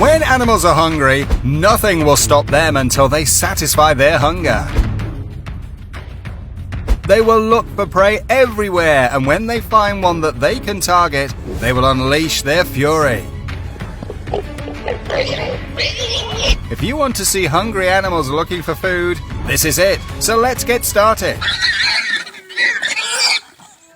When animals are hungry, nothing will stop them until they satisfy their hunger. They will look for prey everywhere, and when they find one that they can target, they will unleash their fury. If you want to see hungry animals looking for food, this is it. So let's get started.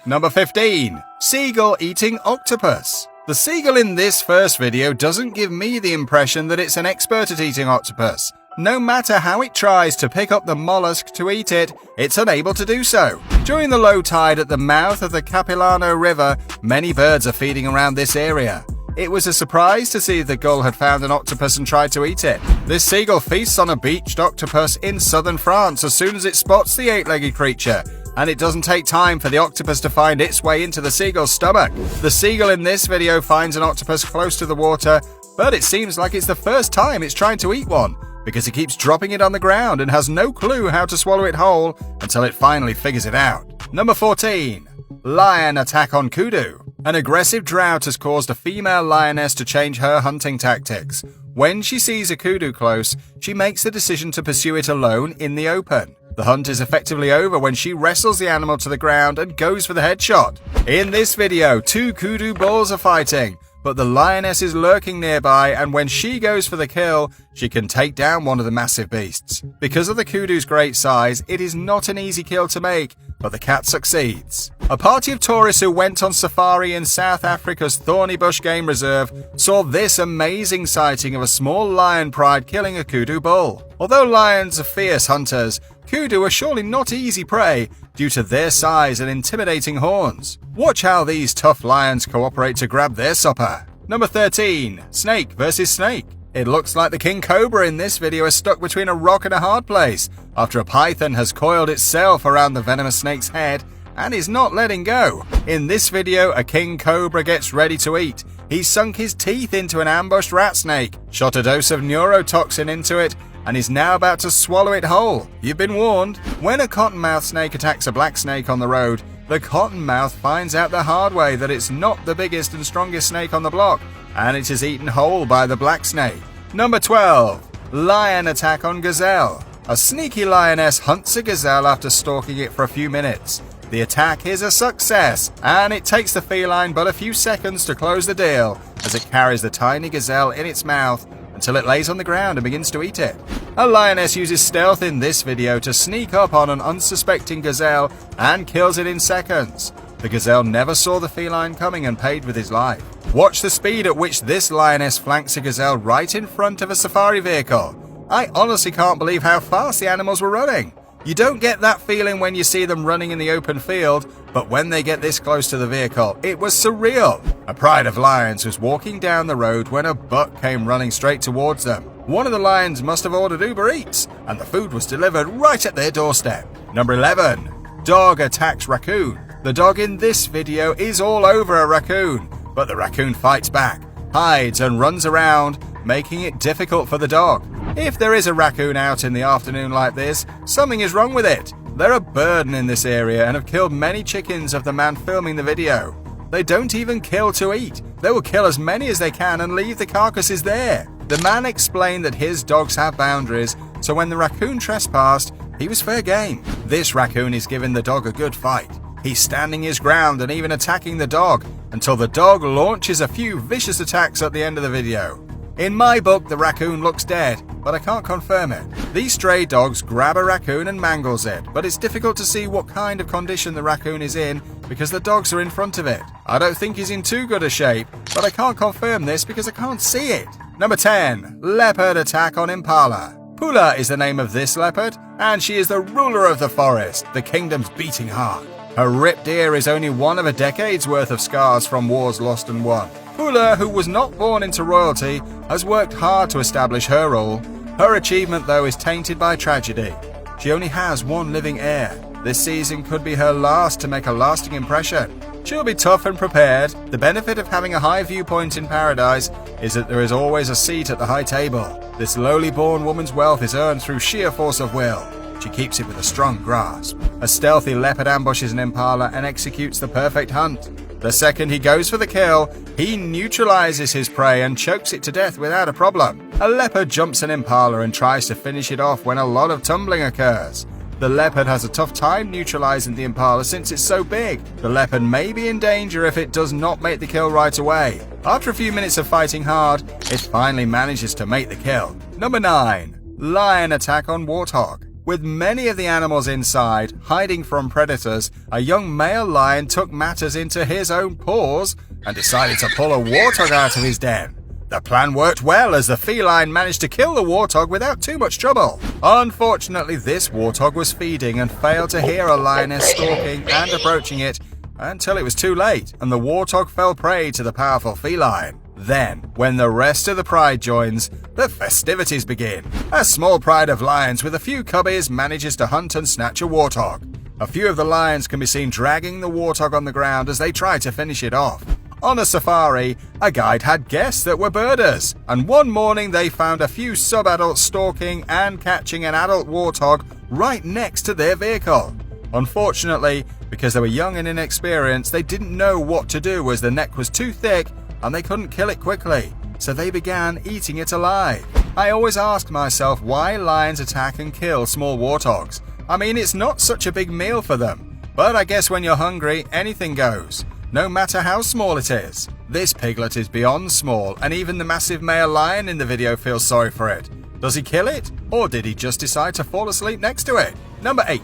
Number 15. Seagull eating octopus. The seagull in this first video doesn't give me the impression that it's an expert at eating octopus. No matter how it tries to pick up the mollusk to eat it, it's unable to do so. During the low tide at the mouth of the Capilano River, many birds are feeding around this area. It was a surprise to see the gull had found an octopus and tried to eat it. This seagull feasts on a beached octopus in southern France as soon as it spots the eight-legged creature, and it doesn't take time for the octopus to find its way into the seagull's stomach. The seagull in this video finds an octopus close to the water, but it seems like it's the first time it's trying to eat one, because it keeps dropping it on the ground and has no clue how to swallow it whole until it finally figures it out. Number 14. Lion attack on kudu. An aggressive drought has caused a female lioness to change her hunting tactics. When she sees a kudu close, she makes the decision to pursue it alone in the open. The hunt is effectively over when she wrestles the animal to the ground and goes for the headshot. In this video, two kudu bulls are fighting, but the lioness is lurking nearby, and when she goes for the kill, she can take down one of the massive beasts. Because of the kudu's great size, it is not an easy kill to make, but the cat succeeds. A party of tourists who went on safari in South Africa's Thorny Bush Game Reserve saw this amazing sighting of a small lion pride killing a kudu bull. Although lions are fierce hunters, kudu are surely not easy prey due to their size and intimidating horns. Watch how these tough lions cooperate to grab their supper. Number 13. Snake versus snake. It looks like the king cobra in this video is stuck between a rock and a hard place after a python has coiled itself around the venomous snake's head and is not letting go. In this video, a king cobra gets ready to eat. He's sunk his teeth into an ambushed rat snake, shot a dose of neurotoxin into it, and is now about to swallow it whole. You've been warned. When a cottonmouth snake attacks a black snake on the road, the cottonmouth finds out the hard way that it's not the biggest and strongest snake on the block, and it is eaten whole by the black snake. Number 12. Lion attack on gazelle. A sneaky lioness hunts a gazelle after stalking it for a few minutes. The attack is a success, and it takes the feline but a few seconds to close the deal as it carries the tiny gazelle in its mouth until it lays on the ground and begins to eat it. A lioness uses stealth in this video to sneak up on an unsuspecting gazelle and kills it in seconds. The gazelle never saw the feline coming and paid with his life. Watch the speed at which this lioness flanks a gazelle right in front of a safari vehicle. I honestly can't believe how fast the animals were running. You don't get that feeling when you see them running in the open field, but when they get this close to the vehicle, it was surreal. A pride of lions was walking down the road when a buck came running straight towards them. One of the lions must have ordered Uber Eats, and the food was delivered right at their doorstep. Number 11. Dog attacks raccoon. The dog in this video is all over a raccoon, but the raccoon fights back, hides and runs around, making it difficult for the dog. If there is a raccoon out in the afternoon like this, something is wrong with it. They're a burden in this area and have killed many chickens of the man filming the video. They don't even kill to eat. They will kill as many as they can and leave the carcasses there. The man explained that his dogs have boundaries, so when the raccoon trespassed, he was fair game. This raccoon is giving the dog a good fight. He's standing his ground and even attacking the dog until the dog launches a few vicious attacks at the end of the video. In my book, the raccoon looks dead, but I can't confirm it. These stray dogs grab a raccoon and mangles it, but it's difficult to see what kind of condition the raccoon is in because the dogs are in front of it. I don't think he's in too good a shape, but I can't confirm this because I can't see it. Number 10. Leopard attack on impala. Pula is the name of this leopard, and she is the ruler of the forest, the kingdom's beating heart. Her ripped ear is only one of a decade's worth of scars from wars lost and won. Pula, who was not born into royalty, has worked hard to establish her role. Her achievement, though, is tainted by tragedy. She only has one living heir. This season could be her last to make a lasting impression. She'll be tough and prepared. The benefit of having a high viewpoint in paradise is that there is always a seat at the high table. This lowly born woman's wealth is earned through sheer force of will. She keeps it with a strong grasp. A stealthy leopard ambushes an impala and executes the perfect hunt. The second he goes for the kill, he neutralizes his prey and chokes it to death without a problem. A leopard jumps an impala and tries to finish it off when a lot of tumbling occurs. The leopard has a tough time neutralizing the impala since it's so big. The leopard may be in danger if it does not make the kill right away. After a few minutes of fighting hard, it finally manages to make the kill. Number 9. Lion attack on warthog. With many of the animals inside, hiding from predators, a young male lion took matters into his own paws and decided to pull a warthog out of his den. The plan worked well as the feline managed to kill the warthog without too much trouble. Unfortunately, this warthog was feeding and failed to hear a lioness stalking and approaching it until it was too late, and the warthog fell prey to the powerful feline. Then, when the rest of the pride joins, the festivities begin. A small pride of lions with a few cubbies manages to hunt and snatch a warthog. A few of the lions can be seen dragging the warthog on the ground as they try to finish it off. On a safari, a guide had guests that were birders, and one morning they found a few sub-adults stalking and catching an adult warthog right next to their vehicle. Unfortunately, because they were young and inexperienced, they didn't know what to do as the neck was too thick and they couldn't kill it quickly, so they began eating it alive. I always ask myself why lions attack and kill small warthogs. I mean, it's not such a big meal for them, but I guess when you're hungry, anything goes, no matter how small it is. This piglet is beyond small, and even the massive male lion in the video feels sorry for it. Does he kill it, or did he just decide to fall asleep next to it? Number 8.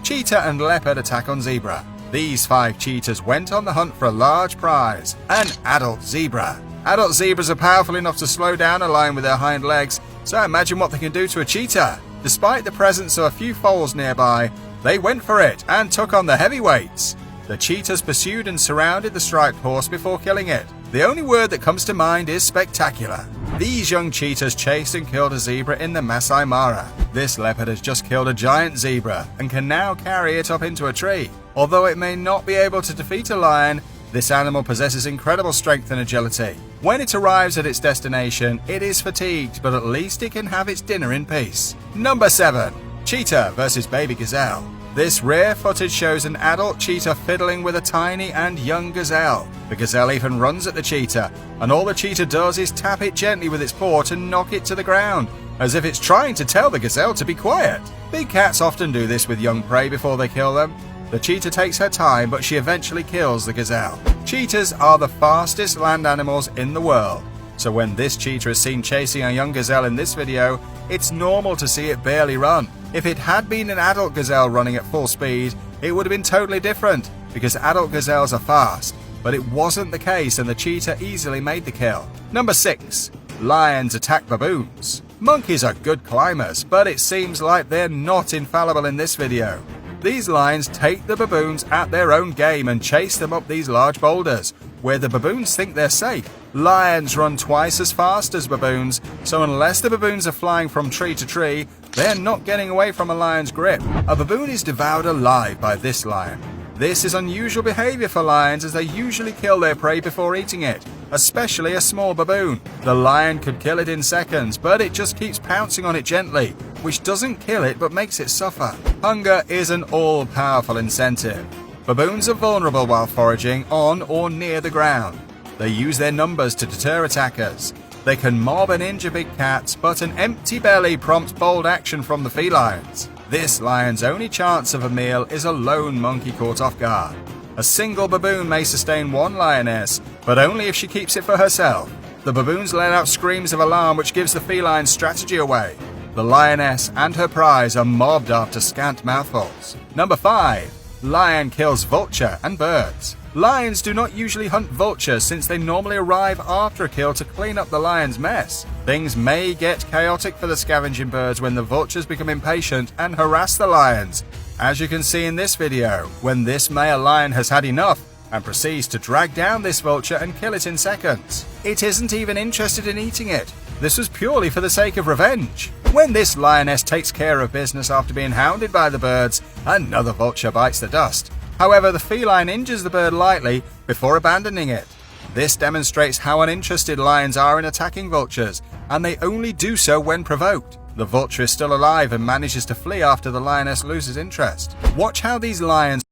Cheetah and leopard attack on zebra. These 5 cheetahs went on the hunt for a large prize, an adult zebra. Adult zebras are powerful enough to slow down a lion with their hind legs, so imagine what they can do to a cheetah. Despite the presence of a few foals nearby, they went for it and took on the heavyweights. The cheetahs pursued and surrounded the striped horse before killing it. The only word that comes to mind is spectacular. These young cheetahs chased and killed a zebra in the Masai Mara. This leopard has just killed a giant zebra and can now carry it up into a tree. Although it may not be able to defeat a lion, this animal possesses incredible strength and agility. When it arrives at its destination, it is fatigued, but at least it can have its dinner in peace. Number 7. Cheetah versus baby gazelle. This rare footage shows an adult cheetah fiddling with a tiny and young gazelle. The gazelle even runs at the cheetah, and all the cheetah does is tap it gently with its paw to knock it to the ground, as if it's trying to tell the gazelle to be quiet. Big cats often do this with young prey before they kill them. The cheetah takes her time, but she eventually kills the gazelle. Cheetahs are the fastest land animals in the world, so when this cheetah is seen chasing a young gazelle in this video, it's normal to see it barely run. If it had been an adult gazelle running at full speed, it would have been totally different, because adult gazelles are fast, but it wasn't the case and the cheetah easily made the kill. Number 6. Lions attack baboons. Monkeys are good climbers, but it seems like they're not infallible in this video. These lions take the baboons at their own game and chase them up these large boulders, where the baboons think they're safe. Lions run twice as fast as baboons, so unless the baboons are flying from tree to tree, they're not getting away from a lion's grip. A baboon is devoured alive by this lion. This is unusual behavior for lions, as they usually kill their prey before eating it, especially a small baboon. The lion could kill it in seconds, but it just keeps pouncing on it gently, which doesn't kill it but makes it suffer. Hunger is an all-powerful incentive. Baboons are vulnerable while foraging on or near the ground. They use their numbers to deter attackers. They can mob and injure big cats, but an empty belly prompts bold action from the felines. This lion's only chance of a meal is a lone monkey caught off guard. A single baboon may sustain one lioness, but only if she keeps it for herself. The baboons let out screams of alarm, which gives the feline's strategy away. The lioness and her prize are mobbed after scant mouthfuls. Number 5. Lion kills vulture and birds. Lions do not usually hunt vultures, since they normally arrive after a kill to clean up the lion's mess. Things may get chaotic for the scavenging birds when the vultures become impatient and harass the lions, as you can see in this video, when this male lion has had enough and proceeds to drag down this vulture and kill it in seconds. It isn't even interested in eating it. This was purely for the sake of revenge. When this lioness takes care of business after being hounded by the birds, another vulture bites the dust. However, the feline injures the bird lightly before abandoning it. This demonstrates how uninterested lions are in attacking vultures, and they only do so when provoked. The vulture is still alive and manages to flee after the lioness loses interest. Watch how these lions